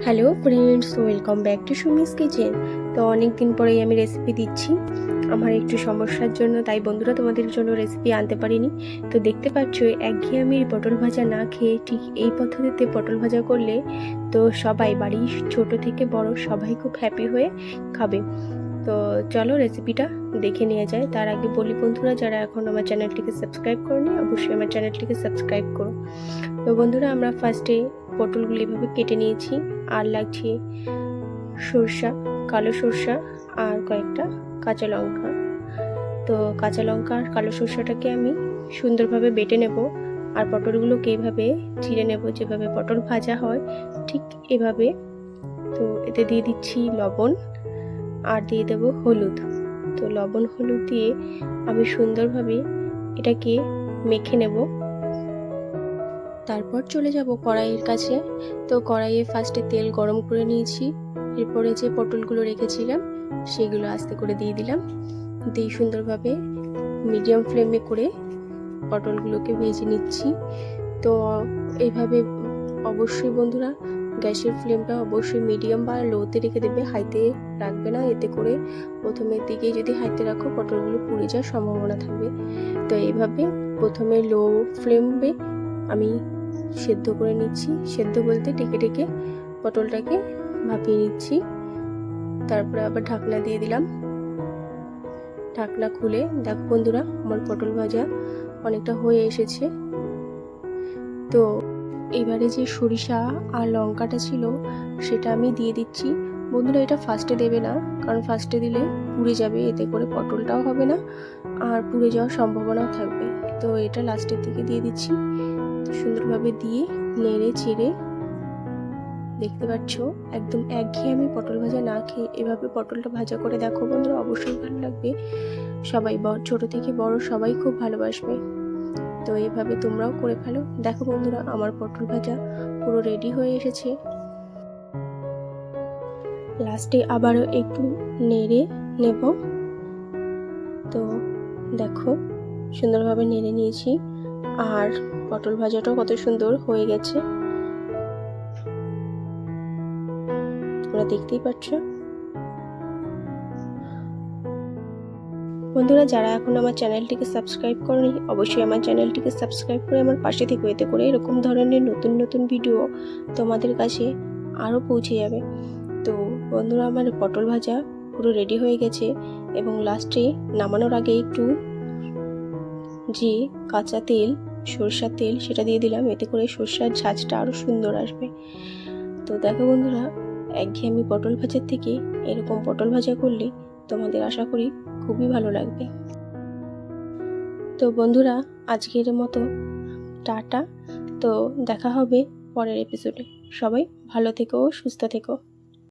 Hello friends, welcome back to Sumi's kitchen. তো অনেক দিন পরেই আমি রেসিপি দিচ্ছি। আমার একটু সমস্যার জন্য তাই বন্ধুরা তোমাদের জন্য রেসিপি আনতে পারিনি। তো দেখতে পাচ্ছ, একঘেয়েমি পটল ভাজা না খেয়ে ঠিক এই পদ্ধতিতে পটল ভাজা করলে তো সবাই, বাড়ির ছোট থেকে বড় সবাই খুব হ্যাপি হয়ে খাবে। তো চলো রেসিপিটা দেখে নিয়ে যায়। তার আগে বলি বন্ধুরা, যারা এখন আমার চ্যানেলটিকে সাবস্ক্রাইব করনি অবশ্যই আমার চ্যানেলটিকে সাবস্ক্রাইব করো। তো বন্ধুরা, আমরা ফার্স্টে পটলগুলো এভাবে কেটে নিয়েছি। আর লাগছে সরষা, কালো সরষা আর কয়েকটা কাঁচা লঙ্কা। তো কাঁচা লঙ্কা আর কালো সরষাটাকে আমি সুন্দরভাবে বেটে নেব। আর পটলগুলোকে এভাবে চিড়ে নেব, যেভাবে পটল ভাজা হয় ঠিক এভাবে। তো এতে দিয়ে দিচ্ছি লবণ আর দিয়ে দেব হলুদ। তো লবণ হলুদ দিয়ে আমি সুন্দরভাবে এটাকে মেখে নেব। তারপর চলে যাব কড়াইয়ের কাছে। তো কড়াইয়ে ফার্স্টে তেল গরম করে নিয়েছি। এরপরে যে পটলগুলো রেখেছিলাম সেগুলো আস্তে করে দিয়ে দিলাম। দিয়ে সুন্দরভাবে মিডিয়াম ফ্লেমে করে পটলগুলোকে ভেজে নিচ্ছি। তো এইভাবে অবশ্যই বন্ধুরা গ্যাসের ফ্লেমটা অবশ্যই মিডিয়াম বা লোতে রেখে দেবে, হাইতে রাখবে না। এতে করে প্রথমের দিকে যদি হাইতে রাখো পটলগুলো পুড়ে যাওয়ার সম্ভাবনা থাকবে। তো এইভাবে প্রথমে লো ফ্লেমে আমি সেদ্ধ করে নিচ্ছি। সেদ্ধ বলতে ঢেকে ঢেকে পটলটাকে ভাপিয়ে নিচ্ছি। তারপরে আবার ঢাকনা দিয়ে দিলাম। ঢাকনা খুলে দেখো বন্ধুরা, আমার পটল ভাজা অনেকটা হয়ে এসেছে। তো এবারে যে সরিষা আর লঙ্কাটা ছিল সেটা আমি দিয়ে দিচ্ছি। বন্ধুরা, এটা ফার্স্টে দেবে না, কারণ ফার্স্টে দিলে পুড়ে যাবে, এতে করে পটলটাও হবে না আর পুড়ে যাওয়ার সম্ভাবনাও থাকবে। তো এটা লাস্টের দিকে দিয়ে দিচ্ছি। সুন্দরভাবে দিয়ে নেড়ে চেড়ে, দেখতে পাচ্ছ একদম একঘেয়েমি পটল ভাজা না খেয়ে এভাবে পটলটা ভাজা করে দেখো বন্ধুরা, অবশ্যই ভালো লাগবে। সবাই ছোট থেকে বড় সবাই খুব ভালোবাসবে। তো এইভাবে তোমরাও করে ফেলো। দেখো বন্ধুরা, আমার পটল ভাজা পুরো রেডি হয়ে এসেছে। লাস্টে আবারও একটু নেড়ে নেব। তো দেখো সুন্দরভাবে নেড়ে নিয়েছি আর পটল ভাজাটাও কত সুন্দর হয়ে গেছে, তোমরা দেখতেই পাচ্ছ। বন্ধুরা, যারা এখন আমার চ্যানেলটিকে সাবস্ক্রাইব করনি অবশ্যই আমার চ্যানেলটিকে সাবস্ক্রাইব করে আমার পাশে থেকে, এতে করে এরকম ধরনের নতুন নতুন ভিডিও তোমাদের কাছে আরও পৌঁছে যাবে। তো বন্ধুরা, আমার পটল ভাজা পুরো রেডি হয়ে গেছে এবং লাস্টে নামানোর আগে একটু যে কাঁচা তেল, সরষার তেল, সেটা দিয়ে দিলাম। এতে করে সরষার ঝাঁঝটা আরও সুন্দর আসবে। তো দেখো বন্ধুরা, একঘেয়েমি পটল ভাজার থেকে এরকম পটল ভাজা করলে তোমাদের আশা করি খুবই ভালো লাগবে। তো বন্ধুরা, আজকের মতো টাটা। তো দেখা হবে পরের এপিসোডে। সবাই ভালো থেকো, সুস্থ থেকো।